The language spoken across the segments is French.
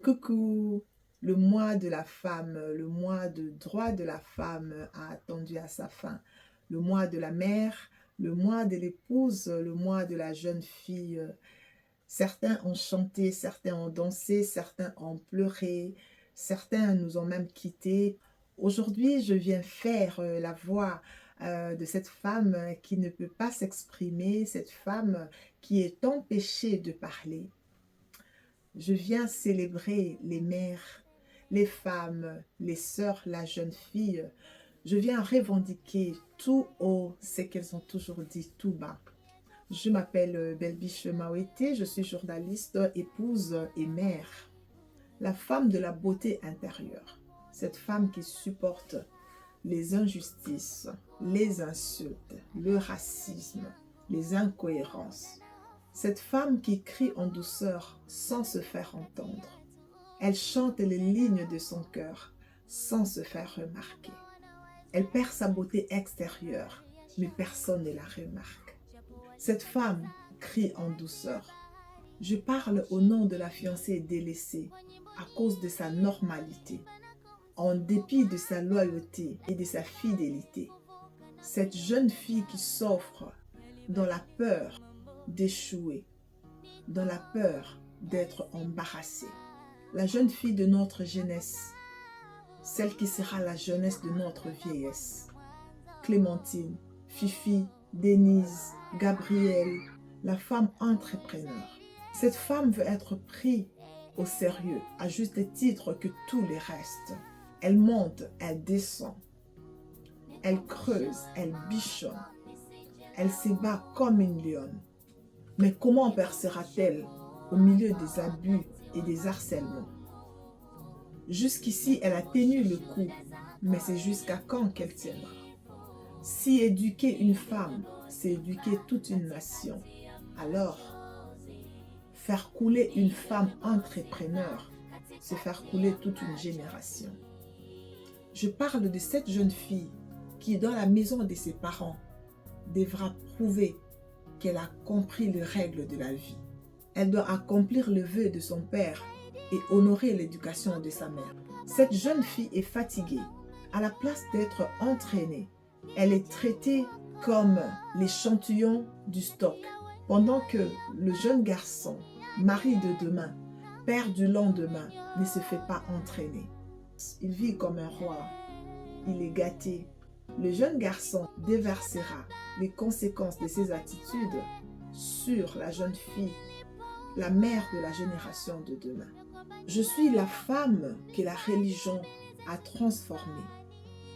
Coucou! Le mois de la femme, le mois de droit de la femme a attendu à sa fin. Le mois de la mère, le mois de l'épouse, le mois de la jeune fille. Certains ont chanté, certains ont dansé, certains ont pleuré, certains nous ont même quittés. Aujourd'hui, je viens faire la voix de cette femme qui ne peut pas s'exprimer, cette femme qui est empêchée de parler. Je viens célébrer les mères, les femmes, les sœurs, la jeune fille. Je viens revendiquer tout haut ce qu'elles ont toujours dit tout bas. Je m'appelle Belbiche Mawete, je suis journaliste, épouse et mère. La femme de la beauté intérieure, cette femme qui supporte les injustices, les insultes, le racisme, les incohérences. Cette femme qui crie en douceur sans se faire entendre. Elle chante les lignes de son cœur sans se faire remarquer. Elle perd sa beauté extérieure, mais personne ne la remarque. Cette femme crie en douceur. Je parle au nom de la fiancée délaissée à cause de sa normalité, en dépit de sa loyauté et de sa fidélité. Cette jeune fille qui s'offre dans la peur d'échouer, dans la peur d'être embarrassée. La jeune fille de notre jeunesse, celle qui sera la jeunesse de notre vieillesse. Clémentine, Fifi, Denise, Gabrielle, la femme entrepreneur. Cette femme veut être prise au sérieux, à juste titre que tous les restes. Elle monte, elle descend, elle creuse, elle bichonne, elle se bat comme une lionne. Mais comment percera-t-elle au milieu des abus et des harcèlements? Jusqu'ici, elle a tenu le coup, mais c'est jusqu'à quand qu'elle tiendra? Si éduquer une femme, c'est éduquer toute une nation, alors faire couler une femme entrepreneur, c'est faire couler toute une génération. Je parle de cette jeune fille qui, dans la maison de ses parents, devra prouver qu'elle a compris les règles de la vie. Elle doit accomplir le vœu de son père et honorer l'éducation de sa mère. Cette jeune fille est fatiguée. À la place d'être entraînée, elle est traitée comme l'échantillon du stock. Pendant que le jeune garçon, mari de demain, père du lendemain, ne se fait pas entraîner. Il vit comme un roi. Il est gâté. Le jeune garçon déversera les conséquences de ses attitudes sur la jeune fille, la mère de la génération de demain. Je suis la femme que la religion a transformée,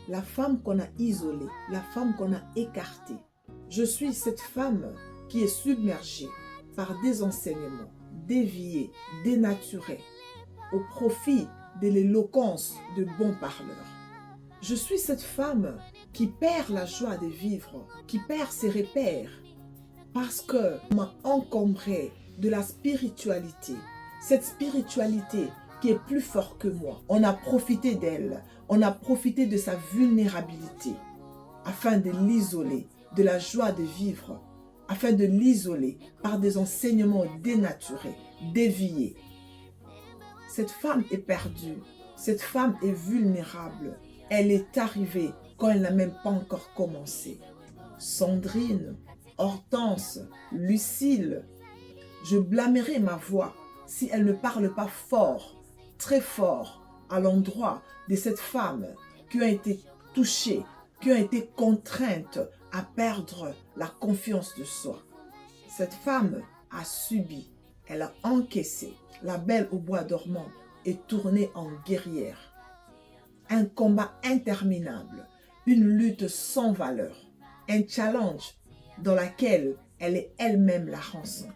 la femme qu'on a isolée, la femme qu'on a écartée. Je suis cette femme qui est submergée par des enseignements déviés, dénaturés, au profit de l'éloquence de bons parleurs. Je suis cette femme qui perd la joie de vivre, qui perd ses repères, parce que m'a encombré de la spiritualité. Cette spiritualité qui est plus forte que moi. On a profité d'elle, on a profité de sa vulnérabilité afin de l'isoler de la joie de vivre, afin de l'isoler par des enseignements dénaturés, déviés. Cette femme est perdue, cette femme est vulnérable. Elle est arrivée quand elle n'a même pas encore commencé. Sandrine, Hortense, Lucille, je blâmerai ma voix si elle ne parle pas fort, très fort, à l'endroit de cette femme qui a été touchée, qui a été contrainte à perdre la confiance de soi. Cette femme a subi, elle a encaissé. La belle au bois dormant est tournée en guerrière. Un combat interminable, une lutte sans valeur, un challenge dans lequel elle est elle-même la rançon.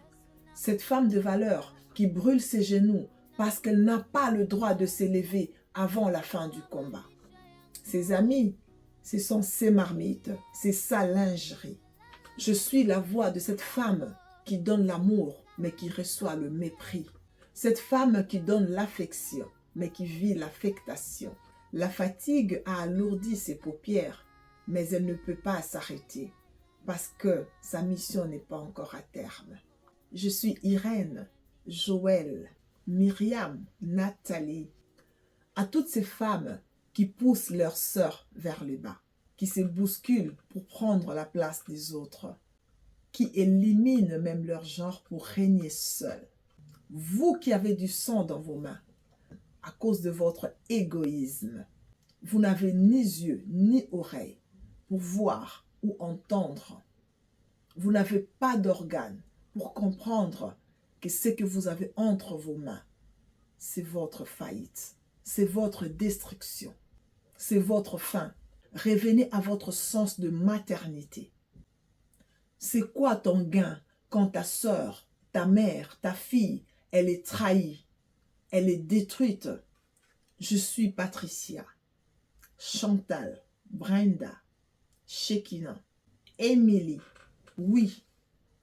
Cette femme de valeur qui brûle ses genoux parce qu'elle n'a pas le droit de s'élever avant la fin du combat. Ses amis, ce sont ses marmites, c'est sa lingerie. Je suis la voix de cette femme qui donne l'amour mais qui reçoit le mépris. Cette femme qui donne l'affection mais qui vit l'affectation. La fatigue a alourdi ses paupières, mais elle ne peut pas s'arrêter parce que sa mission n'est pas encore à terme. Je suis Irène, Joël, Myriam, Nathalie, à toutes ces femmes qui poussent leurs sœurs vers le bas, qui se bousculent pour prendre la place des autres, qui éliminent même leur genre pour régner seuls. Vous qui avez du sang dans vos mains, à cause de votre égoïsme, vous n'avez ni yeux ni oreilles pour voir ou entendre. Vous n'avez pas d'organes pour comprendre que ce que vous avez entre vos mains, c'est votre faillite, c'est votre destruction, c'est votre fin. Revenez à votre sens de maternité. C'est quoi ton gain quand ta sœur, ta mère, ta fille, elle est trahie, elle est détruite? Je suis Patricia, Chantal, Brenda, Shekina, Emily. Oui,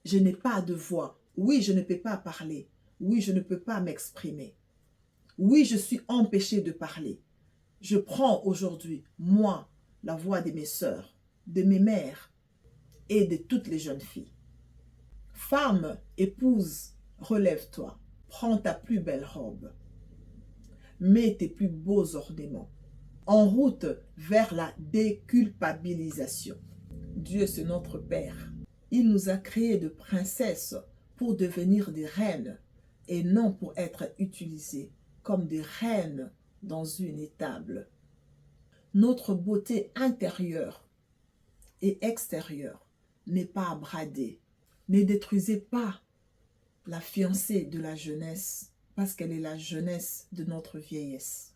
je n'ai pas de voix. Oui, je ne peux pas parler. Oui, je ne peux pas m'exprimer. Oui, je suis empêchée de parler. Je prends aujourd'hui, moi, la voix de mes sœurs, de mes mères et de toutes les jeunes filles. Femme, épouse, relève-toi. Prends ta plus belle robe. Mets tes plus beaux ornements. En route vers la déculpabilisation. Dieu, c'est notre Père. Il nous a créés de princesses pour devenir des reines et non pour être utilisées comme des reines dans une étable. Notre beauté intérieure et extérieure n'est pas à brader. Ne détruisez pas la fiancée de la jeunesse parce qu'elle est la jeunesse de notre vieillesse.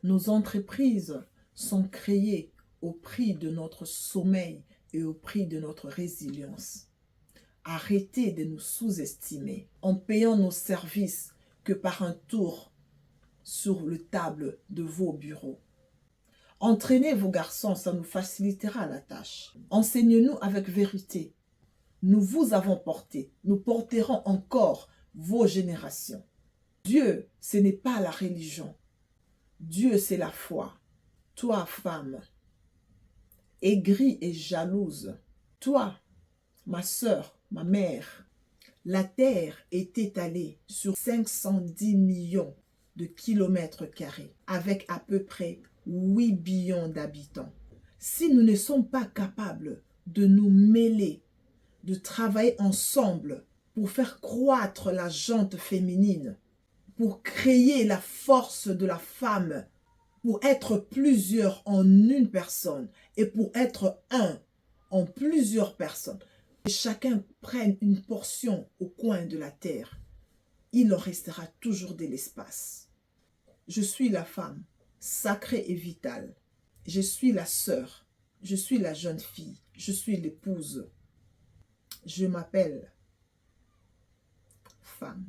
Nos entreprises sont créées au prix de notre sommeil et au prix de notre résilience. Arrêtez de nous sous-estimer en payant nos services que par un tour sur le table de vos bureaux. Entraînez vos garçons, ça nous facilitera la tâche. Enseignez-nous avec vérité. Nous vous avons porté, nous porterons encore vos générations. Dieu, ce n'est pas la religion. Dieu, c'est la foi. Toi, femme, aigrie et jalouse, toi, ma sœur, ma mère, la terre est étalée sur 510 millions de kilomètres carrés, avec à peu près 8 billions d'habitants. Si nous ne sommes pas capables de nous mêler, de travailler ensemble pour faire croître la jante féminine, pour créer la force de la femme, pour être plusieurs en une personne et pour être un en plusieurs personnes, et chacun prenne une portion au coin de la terre, il en restera toujours de l'espace. Je suis la femme, sacrée et vitale. Je suis la sœur, je suis la jeune fille, je suis l'épouse. Je m'appelle femme.